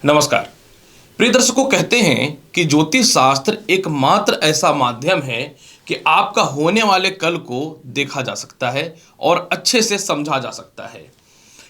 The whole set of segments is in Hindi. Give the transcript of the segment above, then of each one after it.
नमस्कार। प्रिय दर्शकों, कहते हैं कि ज्योतिष शास्त्र एकमात्र ऐसा माध्यम है कि आपका होने वाले कल को देखा जा सकता है और अच्छे से समझा जा सकता है।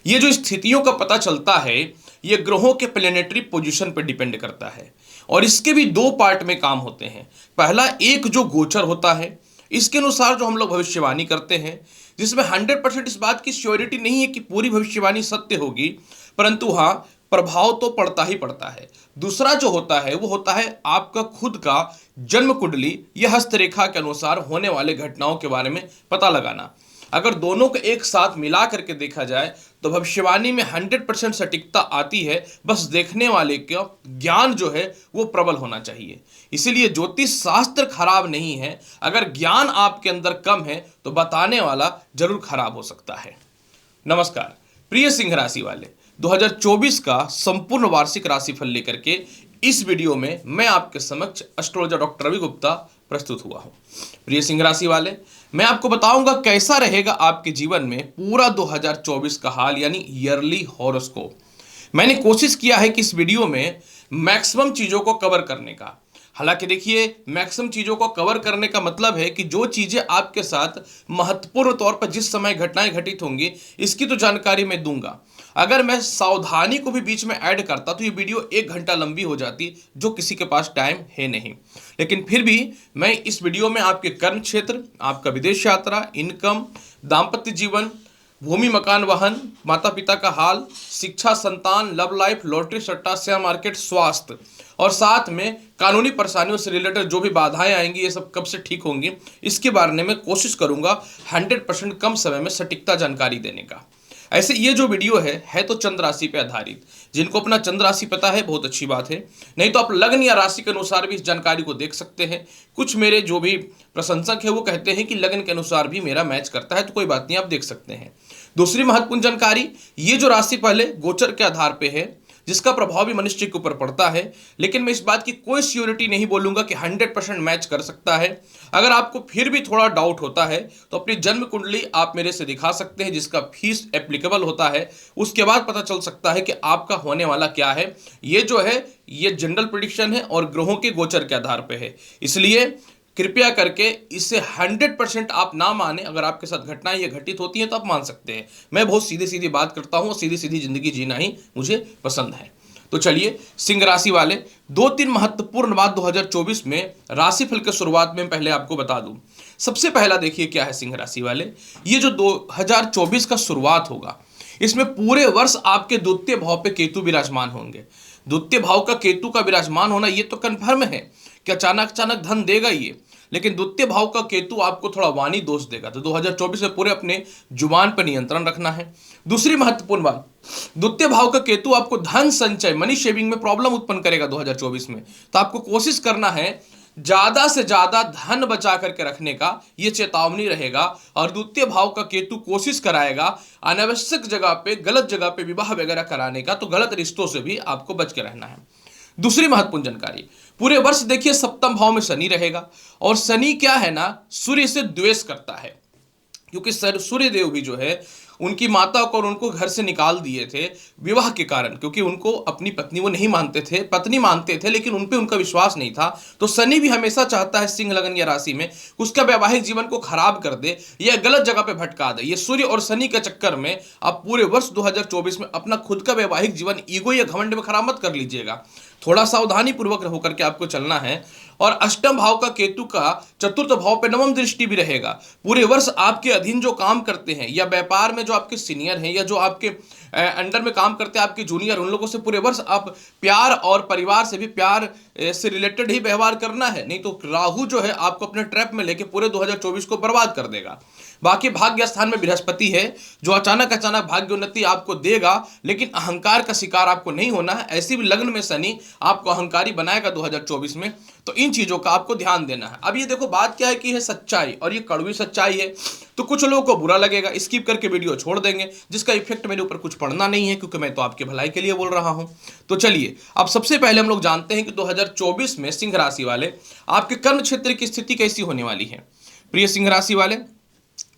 ये जो स्थितियों का पता चलता है, ये ग्रहों के प्लेनेटरी पोजीशन पर डिपेंड करता है और इसके भी दो पार्ट में काम होते हैं। पहला एक जो गोचर होता है, इसके अनुसार जो हम लोग भविष्यवाणी करते हैं, जिसमें 100% इस बात की श्योरिटी नहीं है कि पूरी भविष्यवाणी सत्य होगी, परंतु हाँ, प्रभाव तो पड़ता ही पड़ता है। दूसरा जो होता है वो होता है आपका खुद का जन्म कुंडली या हस्तरेखा के अनुसार होने वाले घटनाओं के बारे में पता लगाना। अगर दोनों को एक साथ मिला करके देखा जाए तो भविष्यवाणी में 100% सटीकता आती है। बस देखने वाले का ज्ञान जो है वो प्रबल होना चाहिए। इसीलिए ज्योतिष शास्त्र खराब नहीं है, अगर ज्ञान आपके अंदर कम है तो बताने वाला जरूर खराब हो सकता है। नमस्कार प्रिय सिंह राशि वाले, 2024 का संपूर्ण वार्षिक राशिफल लेकर के इस वीडियो में मैं आपके समक्ष एस्ट्रोलॉजर डॉक्टर रवि गुप्ता प्रस्तुत हुआ हूं। प्रिय सिंह राशि वाले, मैं आपको बताऊंगा कैसा रहेगा आपके जीवन में पूरा 2024 का हाल, यानी ईयरली हॉरोस्कोप। मैंने कोशिश किया है कि इस वीडियो में मैक्सिमम चीजों को कवर करने का। हालांकि देखिए, मैक्सिमम चीजों को कवर करने का मतलब है कि जो चीजें आपके साथ महत्वपूर्ण तौर पर जिस समय घटनाएं घटित होंगी, इसकी तो जानकारी मैं दूंगा। अगर मैं सावधानी को भी बीच में ऐड करता तो ये वीडियो 1 घंटा लंबी हो जाती, जो किसी के पास टाइम है नहीं। लेकिन फिर भी मैं इस वीडियो में आपके कर्म क्षेत्र, आपका विदेश यात्रा, इनकम, दाम्पत्य जीवन, भूमि मकान वाहन, माता पिता का हाल, शिक्षा, संतान, लव लाइफ, लॉटरी सट्टा, शेयर मार्केट, स्वास्थ्य और साथ में कानूनी परेशानियों से रिलेटेड जो भी बाधाएं आएंगी, ये सब कब से ठीक होंगी, इसके बारे में कोशिश करूंगा 100% कम समय में सटीकता जानकारी देने का। ऐसे ये जो वीडियो है तो चंद्र राशि पे आधारित। जिनको अपना चंद्र राशि पता है बहुत अच्छी बात है, नहीं तो आप लग्न या राशि के अनुसार भी इस जानकारी को देख सकते हैं। कुछ मेरे जो भी प्रशंसक है वो कहते हैं कि लग्न के अनुसार भी मेरा मैच करता है, तो कोई बात नहीं, आप देख सकते हैं। दूसरी महत्वपूर्ण जानकारी, ये जो राशि पहले गोचर के आधार पे है, जिसका प्रभाव भी मनुष्य के ऊपर पड़ता है, लेकिन मैं इस बात की कोई श्योरिटी नहीं बोलूंगा कि 100% मैच कर सकता है। अगर आपको फिर भी थोड़ा डाउट होता है तो अपनी जन्म कुंडली आप मेरे से दिखा सकते हैं, जिसका फीस एप्लीकेबल होता है। उसके बाद पता चल सकता है कि आपका होने वाला क्या है। ये जो है ये जनरल प्रिडिक्शन है और ग्रहों के गोचर के आधार पर है, इसलिए कृपया करके इसे 100% आप ना माने। अगर आपके साथ घटनाएं ये घटित होती हैं तो आप मान सकते हैं। मैं बहुत सीधी सीधी बात करता हूं और सीधी सीधी जिंदगी जीना ही मुझे पसंद है। तो चलिए, सिंह राशि वाले, 2-3 महत्वपूर्ण बात 2024 में राशिफल के शुरुआत में पहले आपको बता दूं। सबसे पहला देखिए क्या है सिंह राशि वाले, ये जो 2024 का शुरुआत होगा, इसमें पूरे वर्ष आपके द्वितीय भाव पे केतु विराजमान होंगे। द्वितीय भाव का केतु का विराजमान होना ये तो कन्फर्म है कि अचानक अचानक धन देगा ये, लेकिन द्वितीय भाव का केतु आपको थोड़ा वाणी दोष देगा। तो 2024 में पूरे अपने जुबान पर नियंत्रण रखना है। दूसरी महत्वपूर्ण बात, द्वितीय भाव का केतु आपको धन संचय, मनी शेविंग में प्रॉब्लम उत्पन्न करेगा 2024 में। तो आपको कोशिश करना है ज्यादा से ज्यादा धन बचा करके रखने का, ये चेतावनी रहेगा। और द्वितीय भाव का केतु कोशिश कराएगा अनावश्यक जगह पे, गलत जगह पे विवाह वगैरह कराने का, तो गलत रिश्तों से भी आपको बच के रहना है। दूसरी महत्वपूर्ण जानकारी, पूरे वर्ष देखिए सप्तम भाव में शनि रहेगा और शनि क्या है ना, सूर्य से द्वेष करता है, क्योंकि सूर्य देव भी जो है उनकी माता को और उनको घर से निकाल दिए थे विवाह के कारण, क्योंकि उनको अपनी पत्नी वो नहीं मानते थे, पत्नी मानते थे, लेकिन उन पे उनका विश्वास नहीं था। तो शनि भी हमेशा चाहता है सिंह लगन या राशि में उसका वैवाहिक जीवन को खराब कर दे या गलत जगह पे भटका दे। ये सूर्य और शनि के चक्कर में आप पूरे वर्ष 2024 में अपना खुद का वैवाहिक जीवन ईगो या घमंड में खराब मत कर लीजिएगा। थोड़ा सावधानी पूर्वक होकर के आपको चलना है। और अष्टम भाव का केतु का चतुर्थ भाव पे नवम दृष्टि भी रहेगा। पूरे वर्ष आपके अधीन जो काम करते हैं या व्यापार में जो आपके सीनियर हैं या जो आपके अंडर में काम करते हैं आपके जूनियर, उन लोगों से पूरे वर्ष आप प्यार और परिवार से भी प्यार से रिलेटेड ही व्यवहार करना है, नहीं तो राहु जो है आपको अपने ट्रैप में लेके पूरे 2024 को बर्बाद कर देगा। बाकी भाग्य स्थान में बृहस्पति है जो अचानक अचानक भाग्योन्नति आपको देगा, लेकिन अहंकार का शिकार आपको नहीं होना है। ऐसी भी लग्न में शनि आपको अहंकारी बनाएगा 2024 में, तो इन चीजों का आपको ध्यान देना है। अब ये देखो बात क्या है कि है सच्चाई, और ये कड़वी सच्चाई है, तो कुछ लोगों को बुरा लगेगा, स्किप करके वीडियो छोड़ देंगे, जिसका इफेक्ट मेरे ऊपर कुछ पड़ना नहीं है, क्योंकि मैं तो आपके भलाई के लिए बोल रहा हूं। तो चलिए, अब सबसे पहले हम लोग जानते हैं कि 2024 में सिंह राशि वाले आपके कर्म क्षेत्र की स्थिति कैसी होने वाली है। प्रिय सिंह राशि वाले,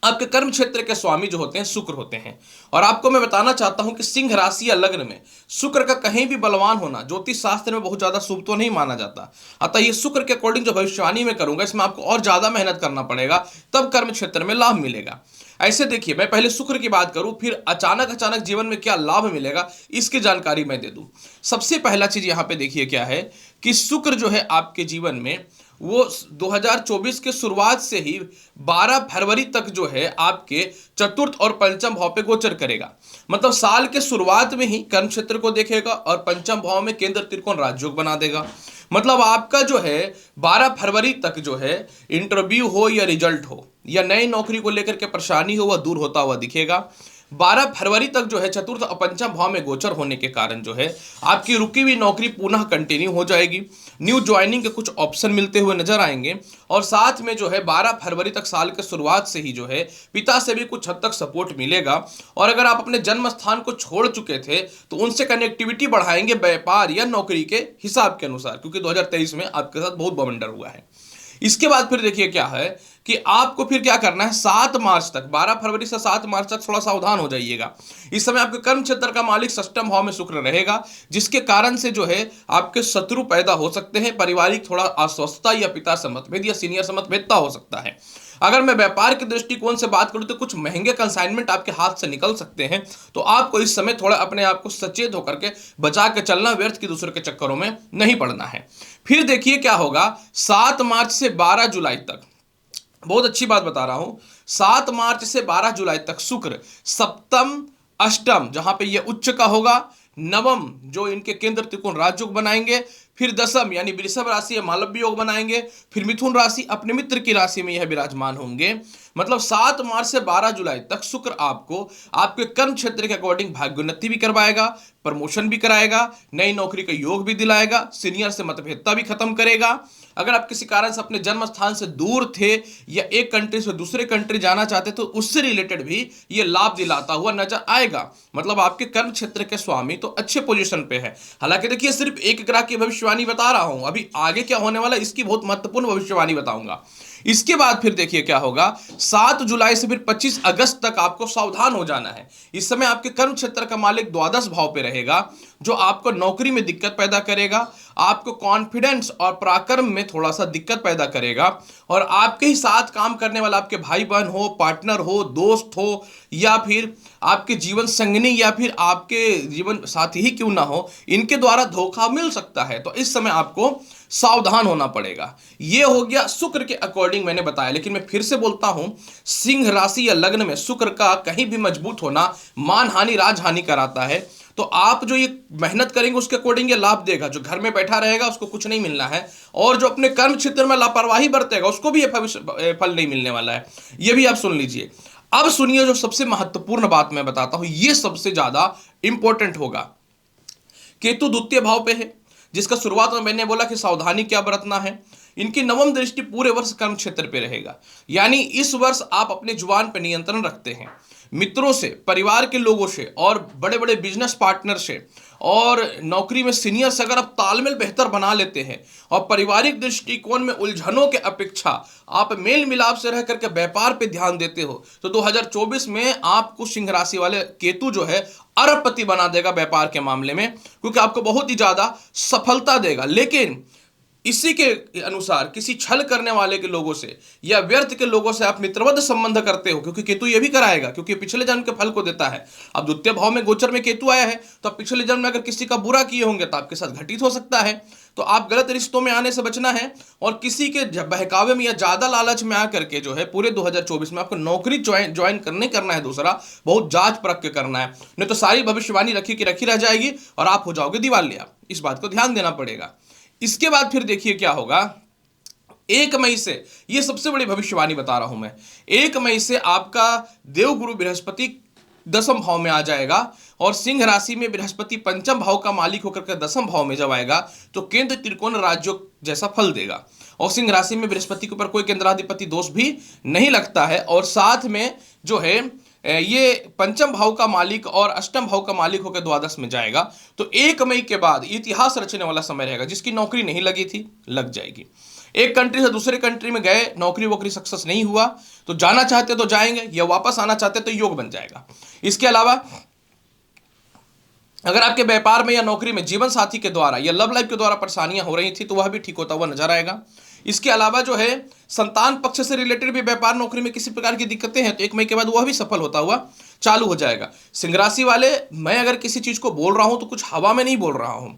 आपके कर्म क्षेत्र के स्वामी जो होते हैं शुक्र होते हैं। और आपको मैं बताना चाहता हूं कि सिंह राशि या लग्न में शुक्र का कहीं भी बलवान होना ज्योतिष शास्त्र में बहुत ज्यादा शुभ तो नहीं माना जाता। अतः ये शुक्र के अकॉर्डिंग जो भविष्यवाणी में करूंगा इसमें आपको और ज्यादा मेहनत करना पड़ेगा, तब कर्म क्षेत्र में लाभ मिलेगा। ऐसे देखिए, मैं पहले शुक्र की बात करूं, फिर अचानक अचानक जीवन में क्या लाभ मिलेगा इसकी जानकारी मैं दे दूं। सबसे पहला चीज यहां पे देखिए क्या है कि शुक्र जो है आपके जीवन में वो 2024 के शुरुआत से ही 12 फरवरी तक जो है आपके चतुर्थ और पंचम भाव पे गोचर करेगा। मतलब साल के शुरुआत में ही कर्म क्षेत्र को देखेगा और पंचम भाव में केंद्र त्रिकोण राजयोग बना देगा। मतलब आपका जो है 12 फरवरी तक जो है इंटरव्यू हो या रिजल्ट हो या नई नौकरी को लेकर के परेशानी हो वह दूर होता हुआ दिखेगा। 12 फरवरी तक जो है चतुर्थ और पंचम भाव में गोचर होने के कारण जो है आपकी रुकी हुई नौकरी पुनः कंटिन्यू हो जाएगी। न्यू ज्वाइनिंग के कुछ ऑप्शन मिलते हुए नजर आएंगे। और साथ में जो है 12 फरवरी तक साल के शुरुआत से ही जो है पिता से भी कुछ हद तक सपोर्ट मिलेगा। और अगर आप अपने जन्म स्थान को छोड़ चुके थे तो उनसे कनेक्टिविटी बढ़ाएंगे व्यापार या नौकरी के हिसाब के अनुसार, क्योंकि 2023 में आपके साथ बहुत बवंडर हुआ है। इसके बाद फिर देखिए क्या है कि आपको फिर क्या करना है, 7 मार्च तक, 12 फरवरी से 7 मार्च तक थोड़ा सावधान हो जाइएगा। इस समय आपके कर्म क्षेत्र का मालिक षष्ठम भाव में शुक्र रहेगा, जिसके कारण से जो है आपके शत्रु पैदा हो सकते हैं, पारिवारिक थोड़ा अस्वस्थता या पिता से मतभेद या सीनियर से मतभेदता हो सकता है। अगर मैं व्यापार के दृष्टिकोण से बात करूं तो कुछ महंगे कंसाइनमेंट आपके हाथ से निकल सकते हैं, तो आपको इस समय थोड़ा अपने आप को सचेत होकर के बचा के चलना, व्यर्थ की दूसरे के चक्करों में नहीं पड़ना है। फिर देखिए क्या होगा 7 मार्च से 12 जुलाई तक, बहुत अच्छी बात बता रहा हूं, 7 मार्च से 12 जुलाई तक शुक्र सप्तम अष्टम जहां पे ये उच्च का होगा, नवम जो इनके केंद्र त्रिकोण राजयोग बनाएंगे, फिर दसम यानी वृषभ राशि मालव्य योग बनाएंगे, फिर मिथुन राशि अपने मित्र की राशि में यह विराजमान होंगे। मतलब 7 मार्च से 12 जुलाई तक शुक्र आपको आपके कर्म क्षेत्र के अकॉर्डिंग भाग्योन्नति भी करवाएगा, प्रमोशन भी कराएगा, नई नौकरी का योग भी दिलाएगा, सीनियर से मतभेदता भी खत्म करेगा। अगर आप किसी कारण से अपने जन्म स्थान से दूर थे या एक कंट्री से दूसरे कंट्री जाना चाहते तो उससे रिलेटेड भी ये लाभ दिलाता हुआ नजर आएगा। मतलब आपके कर्म क्षेत्र के स्वामी तो अच्छे पोजीशन पे है। हालांकि देखिए सिर्फ एक ग्रह की भविष्यवाणी बता रहा हूं, अभी आगे क्या होने वाला इसकी बहुत महत्वपूर्ण भविष्यवाणी बताऊंगा। इसके बाद फिर देखिए क्या होगा 7 जुलाई से फिर 25 अगस्त तक आपको सावधान हो जाना है। इस समय आपके कर्म क्षेत्र का मालिक द्वादश भाव पे रहेगा, जो आपको नौकरी में दिक्कत पैदा करेगा, आपको कॉन्फिडेंस और पराक्रम में थोड़ा सा दिक्कत पैदा करेगा। और आपके ही साथ काम करने वाला आपके भाई बहन हो, पार्टनर हो, दोस्त हो, या फिर आपके जीवन संगनी या फिर आपके जीवन साथी ही क्यों ना हो, इनके द्वारा धोखा मिल सकता है। तो इस समय आपको सावधान होना पड़ेगा। यह हो गया शुक्र के अकॉर्डिंग मैंने बताया। लेकिन मैं फिर से बोलता हूं, सिंह राशि या लग्न में शुक्र का कहीं भी मजबूत होना मानहानि राजहानि कराता है। तो आप जो ये मेहनत करेंगे उसके अकॉर्डिंग ये लाभ देगा। जो घर में बैठा रहेगा उसको कुछ नहीं मिलना है, और जो अपने कर्म क्षेत्र में लापरवाही बरतेगा उसको भी ये फल नहीं मिलने वाला है। ये भी आप सुन लीजिए। अब सुनिए जो सबसे महत्वपूर्ण बात मैं बताता हूं, ये सबसे ज्यादा इंपॉर्टेंट होगा। केतु द्वितीय भाव पे है, जिसका शुरुआत में मैंने बोला कि सावधानी क्या बरतना है। इनकी नवम दृष्टि पूरे वर्ष कर्म क्षेत्र पे रहेगा, यानी इस वर्ष आप अपने जुबान पर नियंत्रण रखते हैं। मित्रों से, परिवार के लोगों से और बड़े बड़े बिजनेस पार्टनर से और नौकरी में सीनियर से अगर आप तालमेल बेहतर बना लेते हैं और पारिवारिक दृष्टिकोण में उलझनों के अपेक्षा आप मेल मिलाप से रह करके व्यापार पे ध्यान देते हो, तो 2024 में आपको सिंह राशि वाले केतु जो है अरबपति बना देगा व्यापार के मामले में, क्योंकि आपको बहुत ही ज्यादा सफलता देगा। लेकिन इसी के अनुसार किसी छल करने वाले के लोगों से या व्यर्थ के लोगों से आप मित्रवत संबंध करते हो, क्योंकि केतु ये भी कराएगा, क्योंकि पिछले जन्म के फल को देता है। अब द्वितीय भाव में गोचर में केतु आया है, तो आप पिछले जन्म में अगर किसी का बुरा किए होंगे तो आपके साथ घटित हो सकता है। तो आप गलत रिश्तों में आने से बचना है, और किसी के बहकावे में या ज्यादा लालच में आकर के जो है पूरे 2024 में आपको नौकरी ज्वाइन करना है दूसरा, बहुत जांच परख के करना है, नहीं तो सारी भविष्यवाणी रखी की रखी रह जाएगी और आप हो जाओगे दिवालिया। इस बात को ध्यान देना पड़ेगा। इसके बाद फिर देखिए क्या होगा 1 मई से, यह सबसे बड़ी भविष्यवाणी बता रहा हूं मैं, 1 मई से आपका देवगुरु बृहस्पति दसम भाव में आ जाएगा, और सिंह राशि में बृहस्पति पंचम भाव का मालिक होकर के दसम भाव में जब आएगा तो केंद्र त्रिकोण राजयोग जैसा फल देगा। और सिंह राशि में बृहस्पति के ऊपर कोई केंद्राधिपति दोष भी नहीं लगता है, और साथ में जो है ये पंचम भाव का मालिक और अष्टम भाव का मालिक होकर द्वादश में जाएगा। तो 1 मई के बाद इतिहास रचने वाला समय रहेगा। जिसकी नौकरी नहीं लगी थी लग जाएगी। एक कंट्री से दूसरे कंट्री में गए, नौकरी वोकरी सक्सेस नहीं हुआ, तो जाना चाहते तो जाएंगे, या वापस आना चाहते तो योग बन जाएगा। इसके अलावा अगर आपके व्यापार में या नौकरी में जीवन साथी के द्वारा या लव लाइफ के द्वारा परेशानियां हो रही थी तो वह भी ठीक होता हुआ नजर आएगा। इसके अलावा जो है संतान पक्ष से रिलेटेड भी व्यापार नौकरी में किसी प्रकार की दिक्कतें हैं तो 1 मई के बाद वह भी सफल होता हुआ चालू हो जाएगा। सिंह राशि वाले, मैं अगर किसी चीज को बोल रहा हूं तो कुछ हवा में नहीं बोल रहा हूं,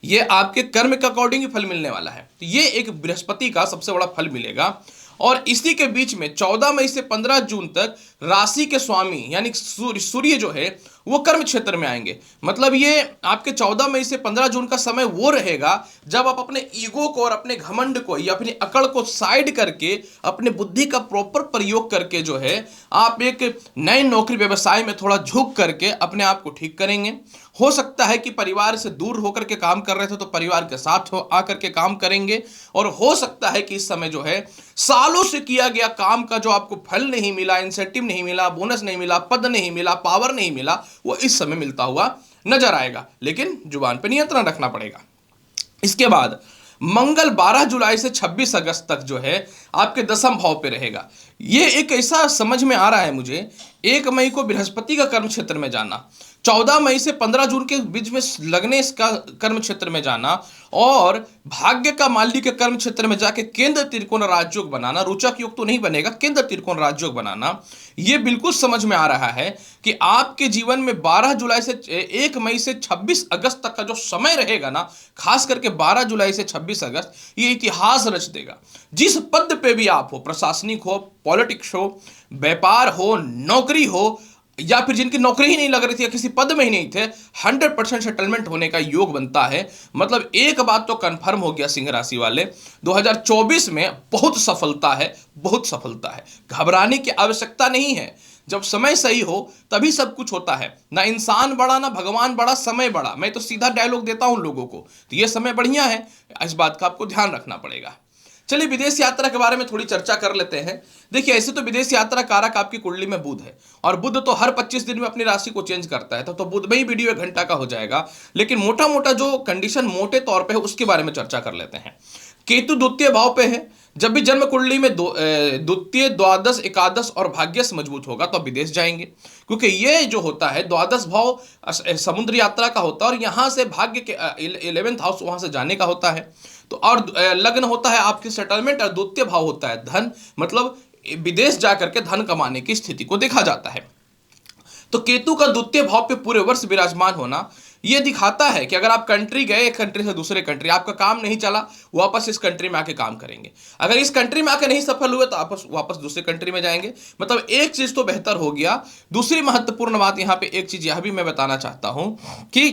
ये आपके कर्म के अकॉर्डिंग ही फल मिलने वाला है। तो ये एक बृहस्पति का सबसे बड़ा फल मिलेगा। और इसी के बीच में 14 मई से 15 जून तक राशि के स्वामी यानी सूर्य जो है वो कर्म क्षेत्र में आएंगे। मतलब ये आपके 14 मई से 15 जून का समय वो रहेगा जब आप अपने ईगो को और अपने घमंड को या अपनी अकड़ को साइड करके अपने बुद्धि का प्रॉपर प्रयोग करके जो है आप एक नए नौकरी व्यवसाय में थोड़ा झुक करके अपने आप को ठीक करेंगे। हो सकता है कि परिवार से दूर होकर के काम कर रहे थे तो परिवार के साथ आकर के काम करेंगे। और हो सकता है कि इस समय जो है सालों से किया गया काम का जो आपको फल नहीं मिला, इंसेंटिव नहीं मिला, बोनस नहीं मिला, पद नहीं मिला, पावर नहीं मिला, वो इस समय मिलता हुआ नजर आएगा। लेकिन जुबान पर नियंत्रण रखना पड़ेगा। इसके बाद मंगल 12 जुलाई से 26 अगस्त तक जो है आपके 10वें भाव पे रहेगा। ये एक ऐसा समझ में आ रहा है मुझे, 1 मई को बृहस्पति का कर्म क्षेत्र में जाना, 14 मई से 15 जून के बीच में लगने इसका कर्म क्षेत्र में जाना और भाग्य का मालिक के कर्म क्षेत्र में जाके केंद्र त्रिकोण राजयोग बनाना, रोचक योग तो नहीं बनेगा, केंद्र त्रिकोण राजयोग बनाना, ये बिल्कुल समझ में आ रहा है कि आपके जीवन में 12 जुलाई से 1 मई से 26 अगस्त तक का जो समय रहेगा ना, खास करके 12 जुलाई से 26 अगस्त, ये इतिहास रच देगा। जिस पद पे भी आप हो, प्रशासनिक हो, पॉलिटिक्स हो, व्यापार हो, नौकरी हो, या फिर जिनकी नौकरी ही नहीं लग रही थी या किसी पद में ही नहीं थे, 100% सेटलमेंट होने का योग बनता है। मतलब एक बात तो कंफर्म हो गया सिंह राशि वाले, 2024 में बहुत सफलता है, बहुत सफलता है। घबराने की आवश्यकता नहीं है। जब समय सही हो तभी सब कुछ होता है। ना इंसान बड़ा ना भगवान बड़ा, समय बड़ा। मैं तो सीधा डायलॉग देता हूं लोगों को, तो ये समय बढ़िया है, इस बात का आपको ध्यान रखना पड़ेगा। चलिए विदेश यात्रा के बारे में थोड़ी चर्चा कर लेते हैं। देखिए ऐसे तो विदेश यात्रा कारक आपकी कुंडली में बुध है और बुध तो हर 25 दिन में अपनी राशि को चेंज करता है, तो बुध में ही वीडियो 1 घंटा का हो जाएगा। लेकिन मोटा मोटा जो कंडीशन मोटे तौर पे है उसके बारे में चर्चा कर लेते हैं। केतु द्वितीय भाव पे है। जब भी जन्म कुंडली में द्वितीय, द्वादश, एकादश और भाग्यश मजबूत होगा तो आप विदेश जाएंगे, क्योंकि ये जो होता है द्वादश भाव समुद्र यात्रा का होता है और यहां से भाग्य के 11th हाउस वहां से जाने का होता है। तो और लग्न होता है आपकी सेटलमेंट और द्वितीय भाव होता है धन, मतलब विदेश जाकर के धन कमाने की स्थिति को देखा जाता है। तो केतु का द्वितीय भाव पे पूरे वर्ष विराजमान होना ये दिखाता है कि अगर आप कंट्री गए, एक कंट्री से दूसरे कंट्री, आपका काम नहीं चला, वापस इस कंट्री में आके काम करेंगे। अगर इस कंट्री में आके नहीं सफल हुए तो आप वापस दूसरे कंट्री में जाएंगे। मतलब एक चीज तो बेहतर हो गया। दूसरी महत्वपूर्ण बात यहां पे एक चीज यह भी मैं बताना चाहता हूं कि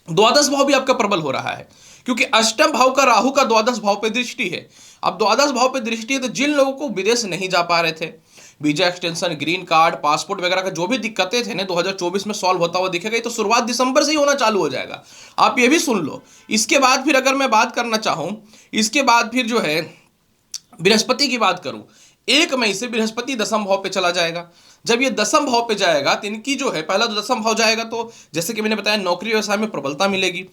द्वादश भाव भी आपका प्रबल हो रहा है, क्योंकि अष्टम भाव का राहु का द्वादश भाव पे दृष्टि है। अब द्वादश भाव पे दृष्टि है तो जिन लोगों को विदेश नहीं जा पा रहे थे, visa extension, green card, passport वगैरह का जो भी दिक्कतें थे ना 2024 में सॉल्व होता हुआ दिखेगा। तो शुरुआत दिसंबर से ही होना चालू हो जाएगा, आप ये भी सुन लो। इसके बाद फिर अगर मैं बात करना चाहूं, इसके बाद फिर जो है बृहस्पति की बात करूं, 1 मई से बृहस्पति 10वें भाव पे चला जाएगा। जब ये 10वें भाव पे जाएगा तो इनकी जो है, पहला तो 10वें भाव जाएगा तो जैसे कि मैंने बताया नौकरी व्यवसाय में प्रबलता मिलेगी,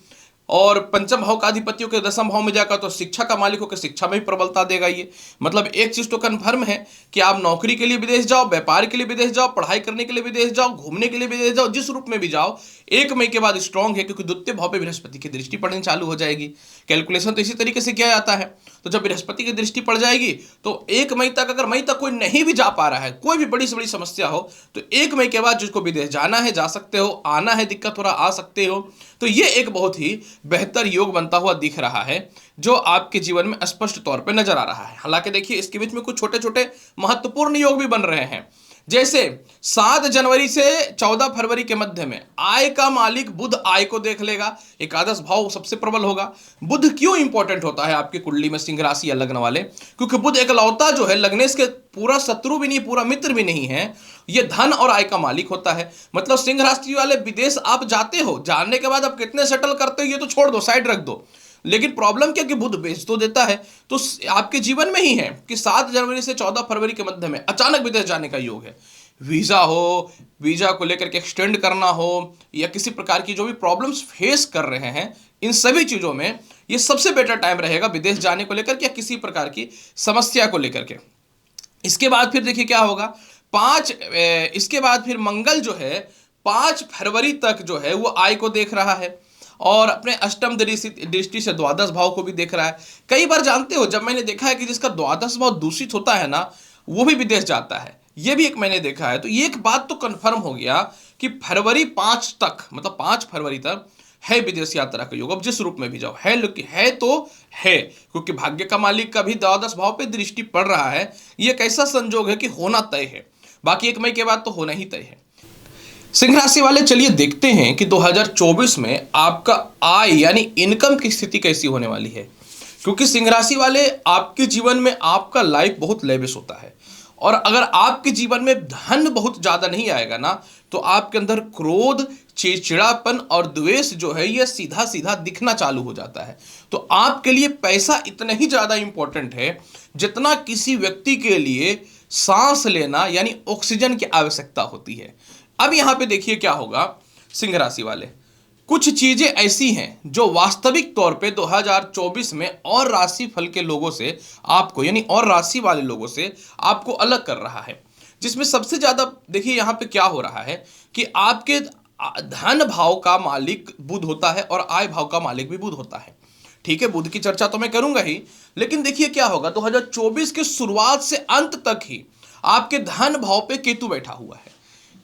और पंचम भाव का अधिपतियों के 10वें भाव में जाकर तो शिक्षा का मालिक होकर शिक्षा में भी प्रबलता देगा ये। मतलब एक चीज तो कंफर्म है कि आप नौकरी के लिए विदेश जाओ, व्यापार के लिए विदेश जाओ, पढ़ाई करने के लिए विदेश जाओ, घूमने के लिए विदेश जाओ, जिस रूप में भी जाओ, 1 मई के बाद स्ट्रांग है, क्योंकि द्वितीय भाव पे बृहस्पति की दृष्टि पड़नी चालू हो जाएगी। कैलकुलेशन तो इसी तरीके से किया जाता है। तो जब बृहस्पति की दृष्टि पड़ जाएगी तो 1 मई तक, अगर मई तक कोई नहीं भी जा पा रहा है, कोई भी बड़ी से बड़ी समस्या हो, तो 1 मई के बाद जिसको विदेश जाना है जा सकते हो, आना है दिक्कत हो रहा आ सकते हो। तो ये एक बहुत ही बेहतर योग बनता हुआ दिख रहा है जो आपके जीवन में स्पष्ट तौर पे नजर आ रहा है। हालांकि देखिए इसके बीच में कुछ छोटे छोटे महत्वपूर्ण योग भी बन रहे हैं, जैसे 7 जनवरी से 14 फरवरी के मध्य में आय का मालिक बुध आय को देख लेगा, एकादश भाव सबसे प्रबल होगा। बुध क्यों इंपॉर्टेंट होता है आपकी कुंडली में, सिंह राशि या लग्न वाले? क्योंकि बुध एकलौता जो है, लग्नेश के पूरा शत्रु भी नहीं, पूरा मित्र भी नहीं है, ये धन और आय का मालिक होता है। मतलब सिंह राशि वाले विदेश आप जाते हो, जाने के बाद आप कितने सेटल करते हो ये तो छोड़ दो, साइड रख दो, लेकिन प्रॉब्लम क्या कि बुध बेच तो देता है। तो आपके जीवन में ही है कि 7 जनवरी से 14 फरवरी के मध्य में अचानक विदेश जाने का योग है। वीज़ा हो, वीज़ा को लेकर के एक्सटेंड करना हो, या किसी प्रकार की जो भी प्रॉब्लम्स फेस कर रहे हैं, इन सभी चीज़ों में ये सबसे बेटर टाइम रहेगा विदेश जाने को लेकर के या किसी प्रकार की समस्या को लेकर के। इसके बाद फिर देखिए क्या होगा, इसके बाद फिर मंगल जो है 5 फरवरी तक जो है वो आय को देख रहा है और अपने अष्टम दृष्टि से द्वादश भाव को भी देख रहा है। कई बार जानते हो, जब मैंने देखा है कि जिसका द्वादश भाव दूषित होता है ना, वो भी विदेश जाता है, ये भी एक मैंने देखा है। तो ये एक बात तो कंफर्म हो गया कि फरवरी 5 तक, मतलब 5 फरवरी तक है विदेश यात्रा का योग। अब जिस रूप में भी जाओ, है तो है, क्योंकि भाग्य का मालिक का भी द्वादश भाव पे दृष्टि पड़ रहा है। ये एक ऐसा संजोग है कि होना तय है, बाकी 1 मई के बाद तो होना ही तय है। सिंह राशि वाले, चलिए देखते हैं कि 2024 में आपका आय यानी इनकम की स्थिति कैसी होने वाली है। क्योंकि सिंह राशि वाले, आपके जीवन में आपका लाइफ बहुत लेविश होता है, और अगर आपके जीवन में धन बहुत ज्यादा नहीं आएगा ना, तो आपके अंदर क्रोध, चिड़चिड़ापन और द्वेष जो है ये सीधा सीधा दिखना चालू हो जाता है। तो आपके लिए पैसा इतना ही ज्यादा इंपॉर्टेंट है जितना किसी व्यक्ति के लिए सांस लेना यानी ऑक्सीजन की आवश्यकता होती है। अब यहां पे देखिए क्या होगा, सिंह राशि वाले, कुछ चीजें ऐसी हैं जो वास्तविक तौर पे 2024 में और राशि फल के लोगों से आपको, यानी और राशि वाले लोगों से आपको अलग कर रहा है। जिसमें सबसे ज्यादा देखिए यहां पे क्या हो रहा है कि आपके धन भाव का मालिक बुध होता है और आय भाव का मालिक भी बुध होता है। ठीक है, बुध की चर्चा तो मैं करूंगा ही, लेकिन देखिए क्या होगा, 2024 के शुरुआत से अंत तक ही आपके धन भाव पे केतु बैठा हुआ है।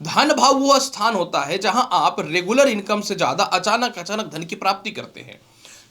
धन भाव वो स्थान होता है जहां आप रेगुलर इनकम से ज्यादा अचानक अचानक धन की प्राप्ति करते हैं।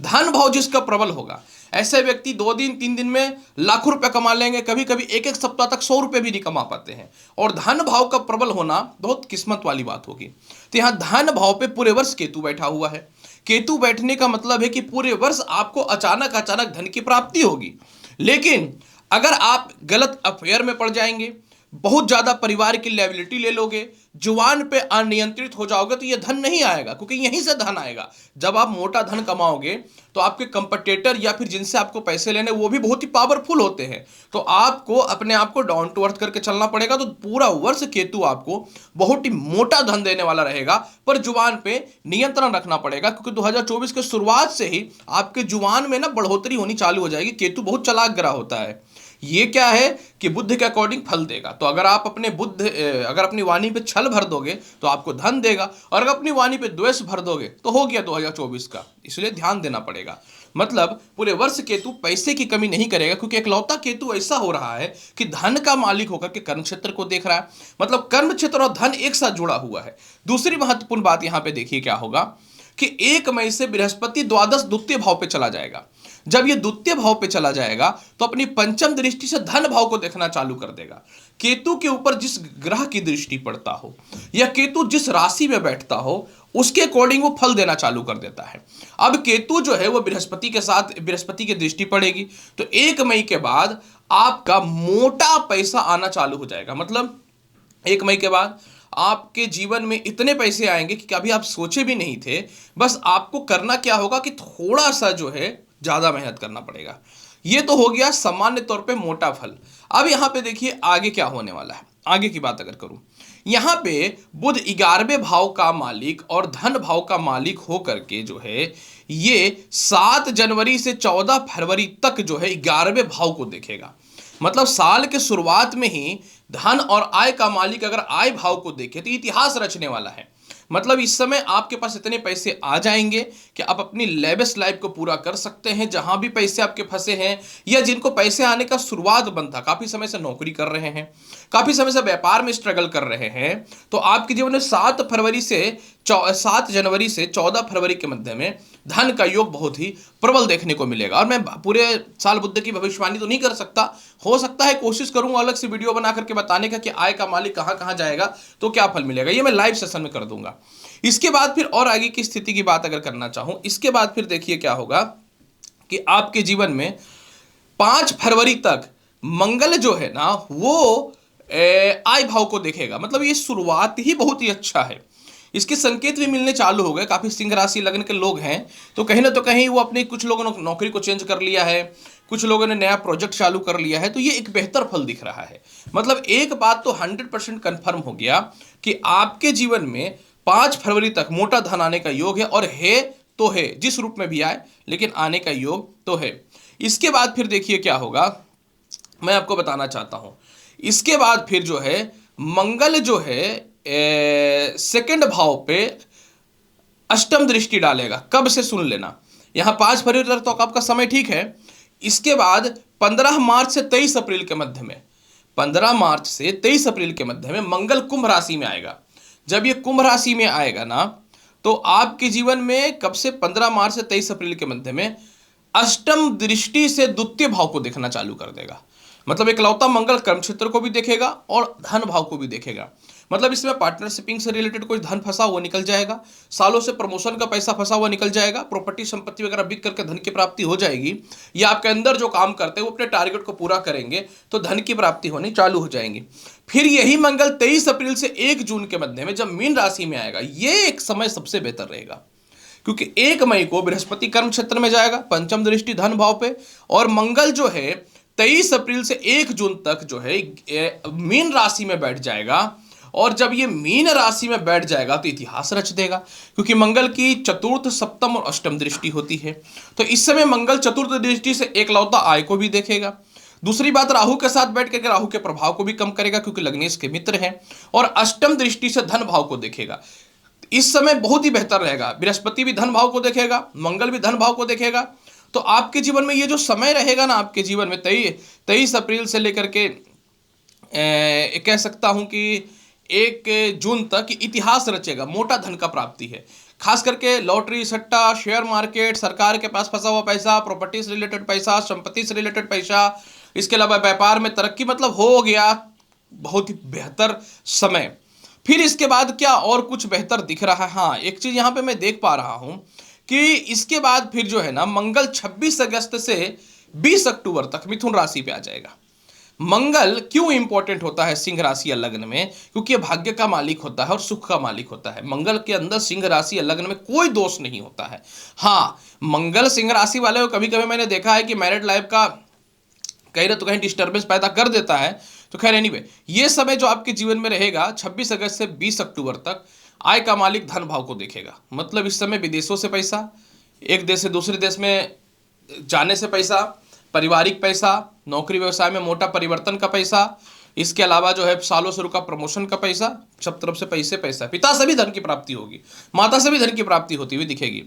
धन भाव जिसका प्रबल होगा, ऐसे व्यक्ति 2 दिन 3 दिन में लाखों रुपए कमा लेंगे, कभी कभी एक एक सप्ताह तक 100 रुपए भी नहीं कमा पाते हैं। और धन भाव का प्रबल होना बहुत किस्मत वाली बात होगी। तो यहां धन भाव पे पूरे वर्ष केतु बैठा हुआ है। केतु बैठने का मतलब है कि पूरे वर्ष आपको अचानक अचानक धन की प्राप्ति होगी। लेकिन अगर आप गलत अफेयर में पड़ जाएंगे, बहुत ज्यादा परिवार की लायबिलिटी ले लोगे, जुबान पे अनियंत्रित हो जाओगे, तो ये धन नहीं आएगा। क्योंकि यहीं से धन आएगा। जब आप मोटा धन कमाओगे तो आपके कंपटीटर या फिर जिनसे आपको पैसे लेने, वो भी बहुत ही पावरफुल होते हैं। तो आपको अपने आप को डाउन टू अर्थ करके चलना पड़ेगा। तो पूरा वर्ष केतु आपको बहुत ही मोटा धन देने वाला रहेगा, पर जुबान पे नियंत्रण रखना पड़ेगा। क्योंकि 2024 के शुरुआत से ही आपके जुबान में ना बढ़ोतरी होनी चालू हो जाएगी। केतु बहुत चालाक ग्रह होता है। ये क्या है कि बुद्ध के अकॉर्डिंग फल देगा। तो अगर आप अगर अपनी वाणी पे छल भर दोगे तो आपको धन देगा, और अगर अपनी वाणी पे द्वेष भर दोगे तो हो गया 2024 का। इसलिए ध्यान देना पड़ेगा। मतलब पूरे वर्ष केतु पैसे की कमी नहीं करेगा, क्योंकि एकलौता केतु ऐसा हो रहा है कि धन का मालिक होकर के कर्म क्षेत्र को देख रहा है। मतलब कर्म क्षेत्र और धन एक साथ जुड़ा हुआ है। दूसरी महत्वपूर्ण बात यहां पे देखिए क्या होगा कि 1 मई से बृहस्पति द्वादश द्वितीय भाव पे चला जाएगा। जब ये द्वितीय भाव पे चला जाएगा तो अपनी पंचम दृष्टि से धन भाव को देखना चालू कर देगा। केतु के ऊपर जिस ग्रह की दृष्टि पड़ता हो या केतु जिस राशि में बैठता हो, उसके अकॉर्डिंग वो फल देना चालू कर देता है। अब केतु जो है वो बृहस्पति के साथ, बृहस्पति की दृष्टि पड़ेगी, तो 1 मई के बाद आपका मोटा पैसा आना चालू हो जाएगा। मतलब 1 मई के बाद आपके जीवन में इतने पैसे आएंगे कि कभी आप सोचे भी नहीं थे। बस आपको करना क्या होगा कि थोड़ा सा जो है ज्यादा मेहनत करना पड़ेगा। ये तो हो गया सामान्य तौर पे मोटा फल। अब यहां पे देखिए आगे क्या होने वाला है। आगे की बात अगर करूं, यहां पे बुध 11वें भाव का मालिक और धन भाव का मालिक होकर के जो है ये 7 जनवरी से 14 फरवरी तक जो है 11वें भाव को देखेगा। मतलब साल के शुरुआत में ही धन और आय का मालिक अगर आय भाव को देखे तो इतिहास रचने वाला है। मतलब इस समय आपके पास इतने पैसे आ जाएंगे कि आप अपनी लेविश लाइफ को पूरा कर सकते हैं। जहां भी पैसे आपके फंसे हैं या जिनको पैसे आने का शुरुआत बंद था, काफी समय से नौकरी कर रहे हैं, काफी समय से व्यापार में स्ट्रगल कर रहे हैं, तो आपके जीवन में 7 जनवरी से 14 फरवरी के मध्य में धन का योग बहुत ही प्रबल देखने को मिलेगा। और मैं पूरे साल बुद्ध की भविष्यवाणी तो नहीं कर सकता, हो सकता है कोशिश करूंगा अलग से वीडियो बना करके बताने का कि आय का मालिक कहां कहां जाएगा तो क्या फल मिलेगा। ये मैं लाइव सेशन में कर दूंगा। इसके बाद फिर और आगे की स्थिति की बात अगर करना चाहूं, इसके बाद फिर देखिए क्या होगा कि आपके जीवन में 5 फरवरी तक मंगल जो है ना वो आय भाव को देखेगा। मतलब ये शुरुआत ही बहुत ही अच्छा है। इसके संकेत भी मिलने चालू हो गए। काफी सिंह राशि लग्न के लोग हैं तो कहीं ना तो कहीं वो अपने, कुछ लोगों ने नौकरी को चेंज कर लिया है, कुछ लोगों ने नया प्रोजेक्ट चालू कर लिया है, तो ये एक बेहतर फल दिख रहा है। मतलब एक बात तो 100% कन्फर्म हो गया कि आपके जीवन में 5 फरवरी तक मोटा धन आने का योग है, और है तो है, जिस रूप में भी आए लेकिन आने का योग तो है। इसके बाद फिर देखिए क्या होगा, मैं आपको बताना चाहता हूं। इसके बाद फिर जो है मंगल जो है सेकंड भाव पे अष्टम दृष्टि डालेगा। कब से सुन लेना, यहां 5 फरवरी तक तो आपका समय ठीक है। इसके बाद 15 मार्च से 23 अप्रैल के मध्य में, 15 मार्च से 23 अप्रैल के मध्य में मंगल कुंभ राशि में आएगा। जब ये कुंभ राशि में आएगा ना, तो आपके जीवन में कब से 15 मार्च से 23 अप्रैल के मध्य में अष्टम दृष्टि से द्वितीय भाव को देखना चालू कर देगा। मतलब इकलौता मंगल कर्म क्षेत्र को भी देखेगा और धन भाव को भी देखेगा। मतलब इसमें पार्टनरशिपिंग से रिलेटेड कोई धन फंसा हुआ निकल जाएगा, सालों से प्रमोशन का पैसा फंसा हुआ निकल जाएगा, प्रॉपर्टी संपत्ति वगैरह बिक करके धन की प्राप्ति हो जाएगी, या आपके अंदर जो काम करते हैं वो अपने टारगेट को पूरा करेंगे तो धन की प्राप्ति होनी चालू हो जाएंगी। फिर यही मंगल 23 अप्रैल से 1 जून के मध्य में जब मीन राशि में आएगा, ये एक समय सबसे बेहतर रहेगा, क्योंकि 1 मई को बृहस्पति कर्म क्षेत्र में जाएगा, पंचम दृष्टि धन भाव पे, और मंगल जो है 23 अप्रैल से 1 जून तक जो है मीन राशि में बैठ जाएगा। और जब ये मीन राशि में बैठ जाएगा तो इतिहास रच देगा, क्योंकि मंगल की चतुर्थ, सप्तम और अष्टम दृष्टि होती है। तो इस समय मंगल चतुर्थ दृष्टि से एकलौता आय को भी देखेगा। दूसरी बात, राहु के साथ बैठ करके राहु के प्रभाव को भी कम करेगा, क्योंकि लग्नेश के मित्र हैं, और अष्टम दृष्टि से धन भाव को देखेगा। इस समय बहुत ही बेहतर रहेगा। बृहस्पति भी धन भाव को देखेगा, मंगल भी धन भाव को देखेगा। तो आपके जीवन में ये जो समय रहेगा ना, आपके जीवन में 23 अप्रैल से लेकर के कह सकता हूं कि 1 जून तक इतिहास रचेगा। मोटा धन का प्राप्ति है, खास करके लॉटरी, सट्टा, शेयर मार्केट, सरकार के पास फंसा हुआ पैसा, प्रॉपर्टी से रिलेटेड पैसा, संपत्ति से रिलेटेड पैसा, इसके अलावा व्यापार में तरक्की, मतलब हो गया बहुत ही बेहतर समय। फिर इसके बाद क्या और कुछ बेहतर दिख रहा है? हाँ, एक चीज यहां पे मैं देख पा रहा हूं कि इसके बाद फिर जो है ना, मंगल 26 अगस्त से 20 अक्टूबर तक मिथुन राशि पे आ जाएगा। मंगल क्यों इंपॉर्टेंट होता है सिंह राशि या लग्न में? क्योंकि भाग्य का मालिक होता है और सुख का मालिक होता है। मंगल के अंदर सिंह राशि या लग्न में कोई दोष नहीं होता है। हाँ, मंगल सिंह राशि वाले को कभी कभी मैंने देखा है कि मैरिड लाइफ का कहीं ना तो कहीं डिस्टर्बेंस पैदा कर देता है। तो खैर एनीवे, ये समय जो आपके जीवन में रहेगा 26 अगस्त से 20 अक्टूबर तक, आय का मालिक धन भाव को देखेगा। मतलब इस समय विदेशों से पैसा, एक देश से दूसरे देश में जाने से पैसा, पारिवारिक पैसा, नौकरी व्यवसाय में मोटा परिवर्तन का पैसा, इसके अलावा जो है सालों से रुका प्रमोशन का पैसा, सब तरफ से पैसे पैसा। पिता से भी धन की प्राप्ति होगी, माता से भी धन की प्राप्ति होती हुई दिखेगी।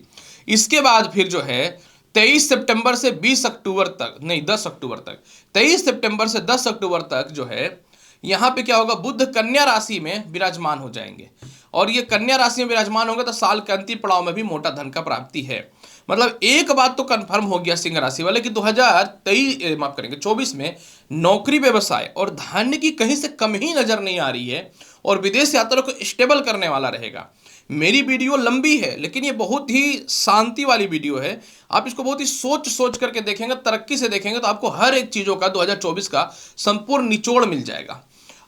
इसके बाद फिर जो है 23 सितंबर से 20 अक्टूबर तक, नहीं 10 अक्टूबर तक, 23 सितंबर से 10 अक्टूबर तक जो है यहाँ पे क्या होगा, बुध कन्या राशि में विराजमान हो जाएंगे। और ये कन्या राशि में विराजमान होंगे तो साल के अंतिम पड़ाव में भी मोटा धन का प्राप्ति है। मतलब एक बात तो कंफर्म हो गया सिंह राशि वाले कि 2024 में नौकरी, व्यवसाय और धान्य की कहीं से कम ही नजर नहीं आ रही है, और विदेश यात्रा को स्टेबल करने वाला रहेगा। मेरी वीडियो लंबी है लेकिन ये बहुत ही शांति वाली वीडियो है। आप इसको बहुत ही सोच करके देखेंगे, तरक्की से देखेंगे तो आपको हर एक चीजों का 2024 का संपूर्ण निचोड़ मिल जाएगा।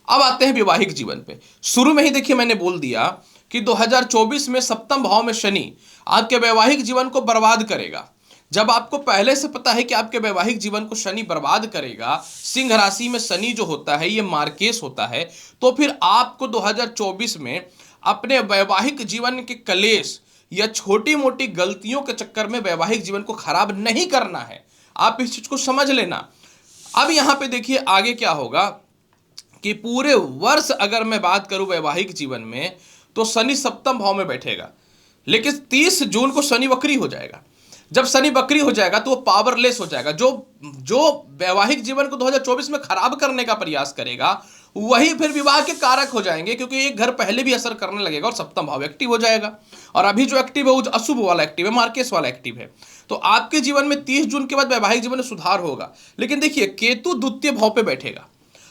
अब आते हैं वैवाहिक जीवन पे। शुरू में ही देखिए मैंने बोल दिया कि 2024 में सप्तम भाव में शनि आपके वैवाहिक जीवन को बर्बाद करेगा। जब आपको पहले से पता है कि आपके वैवाहिक जीवन को शनि बर्बाद करेगा, सिंह राशि में शनि जो होता है ये मार्केश होता है, तो फिर आपको 2024 में अपने वैवाहिक जीवन के कलेश या छोटी मोटी गलतियों के चक्कर में वैवाहिक जीवन को खराब नहीं करना है। आप इस चीज को समझ लेना। अब यहां पे देखिए आगे क्या होगा कि पूरे वर्ष अगर मैं बात करूं वैवाहिक जीवन में, तो शनि सप्तम भाव में बैठेगा, लेकिन 30 जून को शनि वक्री हो जाएगा। जब शनि वक्री हो जाएगा तो वो पावरलेस हो जाएगा। जो वैवाहिक जीवन को 2024 में खराब करने का प्रयास करेगा वही फिर विवाह के कारक हो जाएंगे, क्योंकि एक घर पहले भी असर करने लगेगा और सप्तम भाव एक्टिव हो जाएगा। और अभी जो एक्टिव है वो अशुभ वाला एक्टिव है, मार्केश वाला एक्टिव है। तो आपके जीवन में 30 जून के बाद वैवाहिक जीवन में सुधार होगा। लेकिन देखिए केतु द्वितीय भाव पे बैठेगा।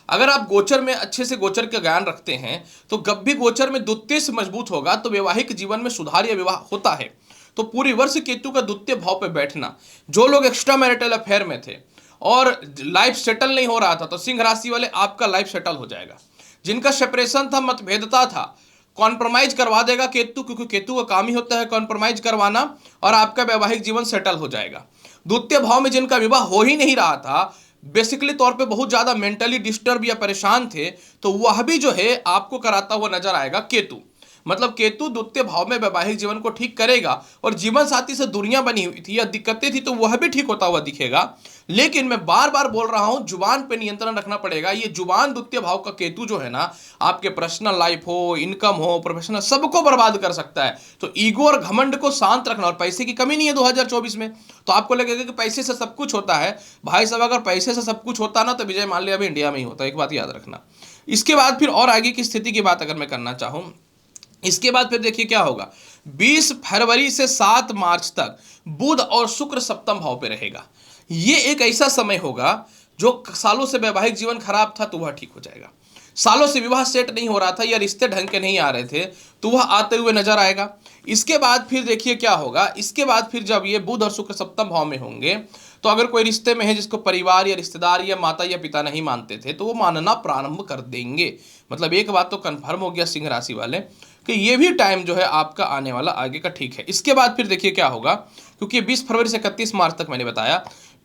अगर आप गोचर में अच्छे से गोचर का ज्ञान रखते हैं तो जब भी गोचर में द्वितीय से मजबूत होगा तो वैवाहिक जीवन में सुधार या विवाह होता है। तो पूरी वर्ष केतु का द्वितीय भाव पे बैठना, जो लोग एक्स्ट्रा मैरिटल अफेयर में थे और लाइफ सेटल नहीं हो रहा था, तो सिंह राशि वाले आपका लाइफ सेटल हो जाएगा। जिनका सेपरेशन था, मतभेदता था, कॉम्प्रोमाइज करवा देगा केतु, क्योंकि केतु का काम ही होता है कॉम्प्रोमाइज करवाना, और आपका वैवाहिक जीवन सेटल हो जाएगा। द्वितीय भाव में जिनका विवाह हो ही नहीं रहा था, बेसिकली तौर पे बहुत ज्यादा मेंटली डिस्टर्ब या परेशान थे, तो वह भी जो है आपको कराता हुआ नजर आएगा केतु। मतलब केतु द्वितीय भाव में वैवाहिक जीवन को ठीक करेगा, और जीवन साथी से दूरियां बनी हुई थी या दिक्कतें थी तो वह भी ठीक होता हुआ दिखेगा। लेकिन मैं बार बार बोल रहा हूं, जुबान पे नियंत्रण रखना पड़ेगा। ये जुबान द्वितीय भाव का केतु जो है ना, आपके पर्सनल लाइफ हो, इनकम हो, प्रोफेशनल, सबको बर्बाद कर सकता है। तो ईगो और घमंड को शांत रखना, और पैसे की कमी नहीं है 2024 में। तो आपको लगेगा कि पैसे से सब कुछ होता है, भाई साहब अगर पैसे से सब कुछ होता ना तो विजय माल्या अभी इंडिया में ही होता, एक बात याद रखना। इसके बाद फिर और आगे की स्थिति की बात अगर मैं करना चाहूं, इसके बाद फिर देखिए क्या होगा। 20 फरवरी से 7 मार्च तक बुध और शुक्र सप्तम भाव पे रहेगा। ये एक ऐसा समय होगा जो सालों से वैवाहिक जीवन खराब था तो वह ठीक हो जाएगा। सालों से विवाह सेट नहीं हो रहा था या रिश्ते ढंग के नहीं आ रहे थे तो वह आते हुए नजर आएगा। इसके बाद फिर देखिए क्या होगा। इसके बाद फिर जब ये बुध और शुक्र सप्तम भाव में होंगे तो अगर कोई रिश्ते में है जिसको परिवार या रिश्तेदार या माता या पिता नहीं मानते थे तो वो मानना प्रारंभ कर देंगे। मतलब एक बात तो कंफर्म हो गया सिंह राशि वाले कि ये भी टाइम जो है आपका आने वाला आगे का ठीक है। इसके बाद फिर देखिए क्या होगा, क्योंकि 20 फरवरी से 31 मार्च तक मैंने बताया,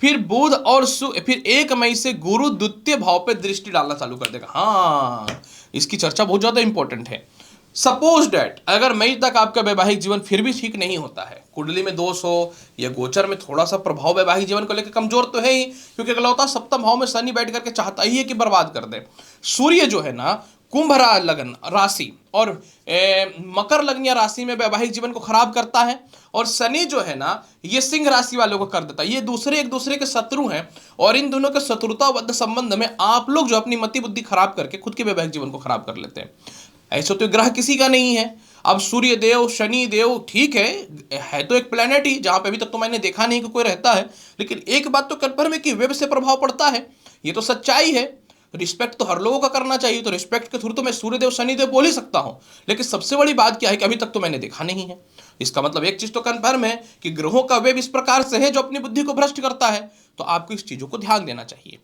फिर बुध और फिर 1 मई से गुरु द्वितीय भाव पे दृष्टि डालना चालू कर देगा। हाँ, इसकी चर्चा बहुत ज्यादा इंपॉर्टेंट है। सपोज डैट अगर मई तक आपका वैवाहिक जीवन फिर भी ठीक नहीं होता है, कुंडली में दोष हो या गोचर में थोड़ा सा प्रभाव वैवाहिक जीवन को लेकर कमजोर तो है ही, क्योंकि अगला होता सप्तम भाव में शनि बैठ करके चाहता ही है कि बर्बाद कर दे। सूर्य जो है ना कुंभ लग्न राशि और मकर लग्न या राशि में वैवाहिक जीवन को खराब करता है, और शनि जो है ना ये सिंह राशि वालों को कर देता है। ये एक दूसरे के शत्रु हैं, और इन दोनों के शत्रुताबद्ध संबंध में आप लोग जो अपनी मति बुद्धि खराब करके खुद के वैवाहिक जीवन को खराब कर लेते हैं। ऐसा तो ग्रह किसी का नहीं है। अब सूर्य देव शनि देव ठीक है तो एक प्लेनेट ही, जहां पे अभी तक तो मैंने देखा नहीं कि कोई रहता है, लेकिन एक बात तो कंफर्म है कि वेब से प्रभाव पड़ता है। ये तो सच्चाई है। रिस्पेक्ट तो हर लोगों का करना चाहिए, तो रिस्पेक्ट के थ्रू तो मैं सूर्यदेव शनिदेव बोल ही सकता हूं। लेकिन सबसे बड़ी बात क्या है कि अभी तक तो मैंने देखा नहीं है। इसका मतलब एक चीज तो कंफर्म है कि ग्रहों का वेब इस प्रकार से है जो अपनी बुद्धि को भ्रष्ट करता है, तो आपको इस चीजों को ध्यान देना चाहिए।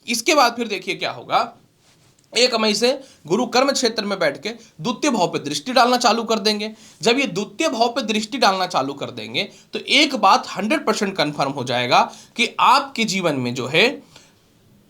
इसके बाद फिर देखिए क्या होगा। 1 मई से गुरु कर्म क्षेत्र में बैठ के द्वितीय भाव पे दृष्टि डालना चालू कर देंगे। जब ये द्वितीय भाव पे दृष्टि डालना चालू कर देंगे तो एक बात 100% कंफर्म हो जाएगा कि आपके जीवन में जो है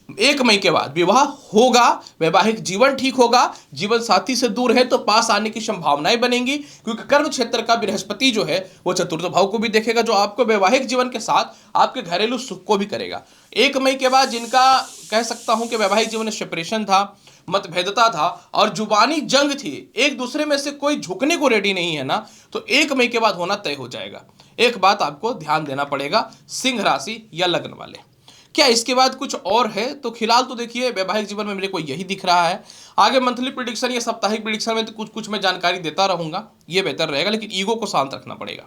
1 मई के बाद विवाह होगा, वैवाहिक जीवन ठीक होगा। जीवन साथी से दूर है तो पास आने की संभावनाएं बनेंगी, क्योंकि कर्म क्षेत्र का बृहस्पति जो है वो चतुर्थ भाव को भी देखेगा, जो आपको वैवाहिक जीवन के साथ आपके घरेलू सुख को भी करेगा। 1 मई के बाद जिनका कह सकता हूं कि वैवाहिक जीवन में सेपरेशन था, मतभेदता था और जुबानी जंग थी, एक दूसरे में से कोई झुकने को रेडी नहीं है ना, तो 1 मई के बाद होना तय हो जाएगा। एक बात आपको ध्यान देना पड़ेगा सिंह राशि या लग्न वाले। क्या इसके बाद कुछ और है? तो फिलहाल तो देखिए वैवाहिक जीवन में मेरे को यही दिख रहा है। आगे मंथली प्रिडिक्शन या साप्ताहिक प्रिडिक्शन में तो कुछ कुछ मैं जानकारी देता रहूंगा, ये बेहतर रहेगा, लेकिन ईगो को शांत रखना पड़ेगा।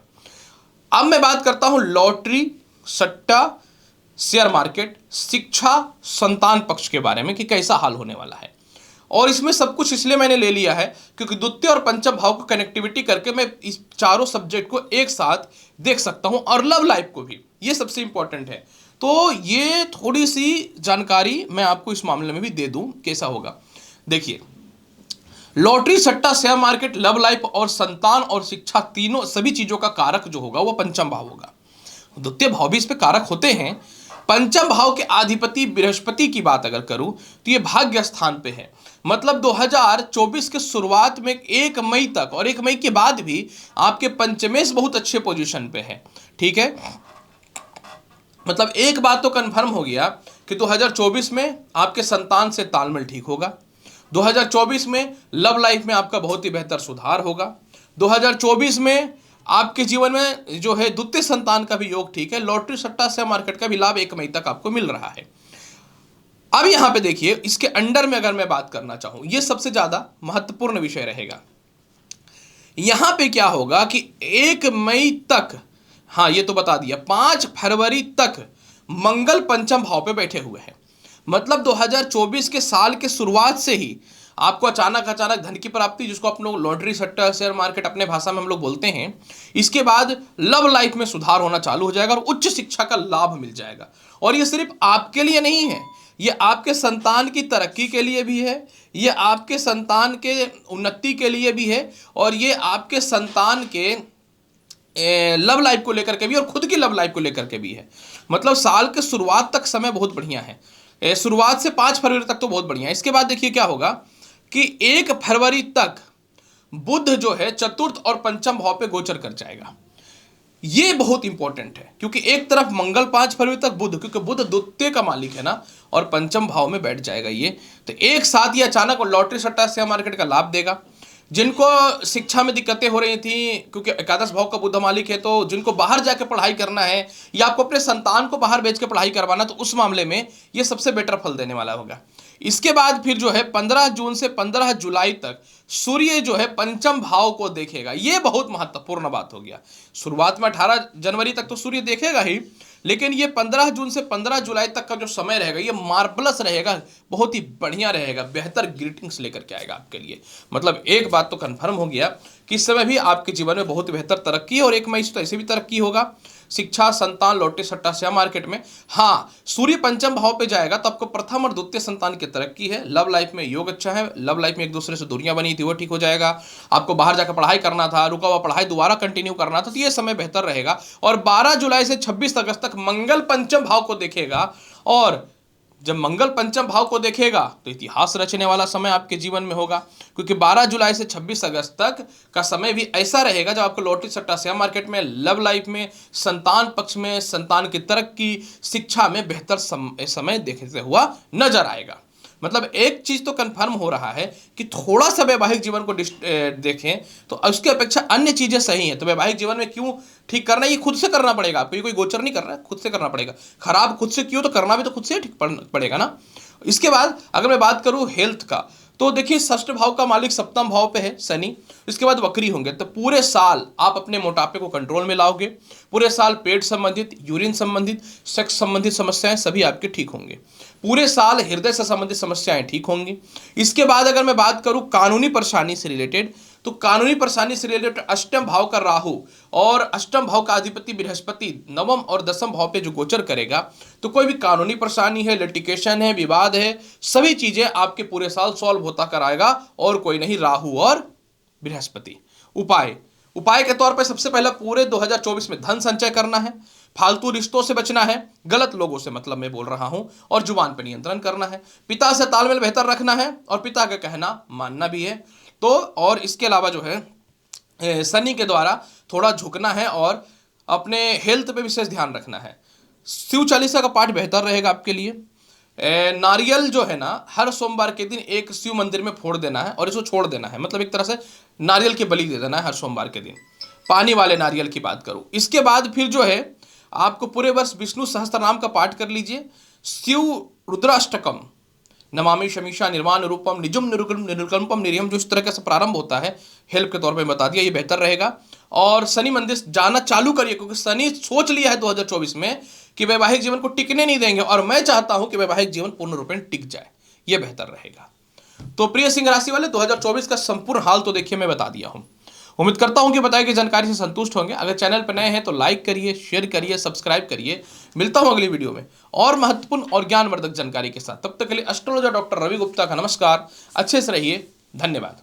अब मैं बात करता हूं लॉटरी, सट्टा, शेयर मार्केट, शिक्षा, संतान पक्ष के बारे में कि कैसा हाल होने वाला है। और इसमें सब कुछ इसलिए मैंने ले लिया है क्योंकि द्वितीय और पंचम भाव को कनेक्टिविटी करके मैं इस चारों सब्जेक्ट को एक साथ देख सकता हूं, और लव लाइफ को भी, ये सबसे इंपॉर्टेंट है। तो ये थोड़ी सी जानकारी मैं आपको इस मामले में भी दे दूं कैसा होगा। देखिए लॉटरी, सट्टा, शेयर मार्केट, लव लाइफ और संतान और शिक्षा, तीनों सभी चीजों का कारक जो होगा वो पंचम भाव होगा। द्वितीय भाव भी इस पे कारक होते हैं। पंचम भाव के अधिपति बृहस्पति की बात अगर करूं तो ये भाग्य स्थान पे है। मतलब 2024 के शुरुआत में 1 मई तक और 1 मई के बाद भी आपके पंचमेश बहुत अच्छे पोजीशन पे है। ठीक है, मतलब एक बात तो कंफर्म हो गया कि 2024 में आपके संतान से तालमेल ठीक होगा। 2024 में लव लाइफ में आपका बहुत ही बेहतर सुधार होगा। 2024 में आपके जीवन में जो है द्वितीय संतान का भी योग ठीक है। लॉटरी, सट्टा, शेयर मार्केट का भी लाभ 1 मई तक आपको मिल रहा है। अब यहां पे देखिए इसके अंडर में अगर मैं बात करना चाहूं, यह सबसे ज्यादा महत्वपूर्ण विषय रहेगा। यहां पे क्या होगा कि 1 मई तक, हाँ ये तो बता दिया, 5 फरवरी तक मंगल पंचम भाव पे बैठे हुए हैं। मतलब 2024 के साल के शुरुआत से ही आपको अचानक धन की प्राप्ति, जिसको आप लोग लॉटरी, सट्टा, शेयर मार्केट अपने भाषा में हम लोग बोलते हैं, इसके बाद लव लाइफ में सुधार होना चालू हो जाएगा और उच्च शिक्षा का लाभ मिल जाएगा। और ये सिर्फ आपके लिए नहीं है, ये आपके संतान की तरक्की के लिए भी है, ये आपके संतान के उन्नति के लिए भी है, और ये आपके संतान के लव लाइफ को लेकर के भी और खुद की लव लाइफ को लेकर के भी है। मतलब साल के शुरुआत तक समय बहुत बढ़िया है, शुरुआत से 5 फरवरी तक तो बहुत बढ़िया है। इसके बाद देखिए क्या होगा कि 1 फरवरी तक बुध जो है चतुर्थ और पंचम भाव पे गोचर कर जाएगा। ये बहुत इंपॉर्टेंट है क्योंकि एक तरफ मंगल 5 फरवरी तक बुध, क्योंकि बुध द्वितीय का मालिक है ना, और पंचम भाव में बैठ जाएगा ये, तो एक साथ ये अचानक और लॉटरी सट्टा शेयर मार्केट का लाभ देगा। जिनको शिक्षा में दिक्कतें हो रही थी, क्योंकि एकादश भाव का बुध मालिक है, तो जिनको बाहर जाके पढ़ाई करना है या आपको अपने संतान को बाहर भेज के पढ़ाई करवाना, तो उस मामले में ये सबसे बेटर फल देने वाला होगा। इसके बाद फिर जो है 15 जून से 15 जुलाई तक सूर्य जो है पंचम भाव को देखेगा। ये बहुत महत्वपूर्ण बात हो गया। शुरुआत में 18 जनवरी तक तो सूर्य देखेगा ही, लेकिन ये 15 जून से 15 जुलाई तक का जो समय रहेगा ये मार्वलस रहेगा, बहुत ही बढ़िया रहेगा, बेहतर ग्रीटिंग्स लेकर के आएगा आपके लिए। मतलब एक बात तो कंफर्म हो गया कि इस समय भी आपके जीवन में बहुत बेहतर तरक्की है, और 1 मई से तो ऐसे भी तरक्की होगा, शिक्षा, संतान, लॉटरी सट्टा शेयर मार्केट में। हाँ, सूर्य पंचम भाव पे जाएगा तो आपको प्रथम और द्वितीय संतान की तरक्की है। लव लाइफ में योग अच्छा है, लव लाइफ में एक दूसरे से दूरियां बनी थी वो ठीक हो जाएगा। आपको बाहर जाकर पढ़ाई करना था, रुका हुआ पढ़ाई दोबारा कंटिन्यू करना था, तो ये समय बेहतर रहेगा। और 12 जुलाई से 26 अगस्त तक मंगल पंचम भाव को देखेगा, और जब मंगल पंचम भाव को देखेगा तो इतिहास रचने वाला समय आपके जीवन में होगा, क्योंकि 12 जुलाई से 26 अगस्त तक का समय भी ऐसा रहेगा जब आपको लॉटरी सट्टा शेयर मार्केट में, लव लाइफ में, संतान पक्ष में, संतान की तरक्की, शिक्षा में बेहतर समय देखते हुआ नजर आएगा। मतलब एक चीज तो कंफर्म हो रहा है कि थोड़ा सा वैवाहिक जीवन को देखें तो उसकी अपेक्षा अन्य चीजें सही हैं। तो वैवाहिक जीवन में क्यों ठीक करना है, ये खुद से करना पड़ेगा आपको, ये कोई गोचर नहीं कर रहा है, खुद से करना पड़ेगा। खराब खुद से क्यों, तो करना भी तो खुद से ठीक पड़ेगा ना। इसके बाद अगर मैं बात करूं हेल्थ का, तो देखिए षष्ठ भाव का मालिक सप्तम भाव पे है शनि, इसके बाद वक्री होंगे, तो पूरे साल आप अपने मोटापे को कंट्रोल में लाओगे। पूरे साल पेट संबंधित, यूरिन संबंधित, सेक्स संबंधित समस्याएं सभी आपके ठीक होंगे। पूरे साल हृदय से संबंधित समस्याएं ठीक होंगी। इसके बाद अगर मैं बात करूं कानूनी परेशानी से रिलेटेड, तो कानूनी परेशानी से रिलेटेड अष्टम भाव का राहु और अष्टम भाव का अधिपति बृहस्पति नवम और दसम भाव पे जो गोचर करेगा, तो कोई भी कानूनी परेशानी है, लिटिगेशन है, विवाद है, सभी चीजें आपके पूरे साल सॉल्व होता कराएगा, और कोई नहीं, राहु और बृहस्पति। उपाय के तौर पर सबसे पहले पूरे 2024 में धन संचय करना है, फालतू रिश्तों से बचना है, गलत लोगों से मतलब मैं बोल रहा हूं, और जुबान पर नियंत्रण करना है, पिता से तालमेल बेहतर रखना है, और पिता का कहना मानना भी है। तो और इसके अलावा जो है शनि के द्वारा थोड़ा झुकना है, और अपने हेल्थ पे विशेष ध्यान रखना है। शिव चालीसा का पाठ बेहतर रहेगा आपके लिए। नारियल जो है ना, हर सोमवार के दिन एक शिव मंदिर में फोड़ देना है और इसको छोड़ देना है, मतलब एक तरह से नारियल की बलि दे देना है हर सोमवार के दिन, पानी वाले नारियल की बात करूं। इसके बाद फिर जो है आपको पूरे वर्ष विष्णु सहस्त्रनाम का पाठ कर लीजिए, शिव रुद्राष्टकम, नमामि शमीशा निर्वाण रूपम निजुम निरुकल्पम निर्यम, जो इस तरह का प्रारंभ होता है, हेल्प के तौर पे बता दिया, ये बेहतर रहेगा। और शनि मंदिर जाना चालू करिए, क्योंकि शनि सोच लिया है 2024 में कि वैवाहिक जीवन को टिकने नहीं देंगे, और मैं चाहता हूं कि वैवाहिक जीवन पूर्ण रूपेण टिक जाए, ये बेहतर रहेगा। तो प्रिय सिंह राशि वाले 2024 का संपूर्ण हाल तो देखिए मैं बता दिया हूं। उम्मीद करता हूं कि बताई गई जानकारी से संतुष्ट होंगे। अगर चैनल पर नए हैं तो लाइक करिए, शेयर करिए, सब्सक्राइब करिए। मिलता हूं अगली वीडियो में और महत्वपूर्ण और ज्ञानवर्धक जानकारी के साथ। तब तक के लिए एस्ट्रोलॉजर डॉक्टर रवि गुप्ता का नमस्कार। अच्छे से रहिए, धन्यवाद।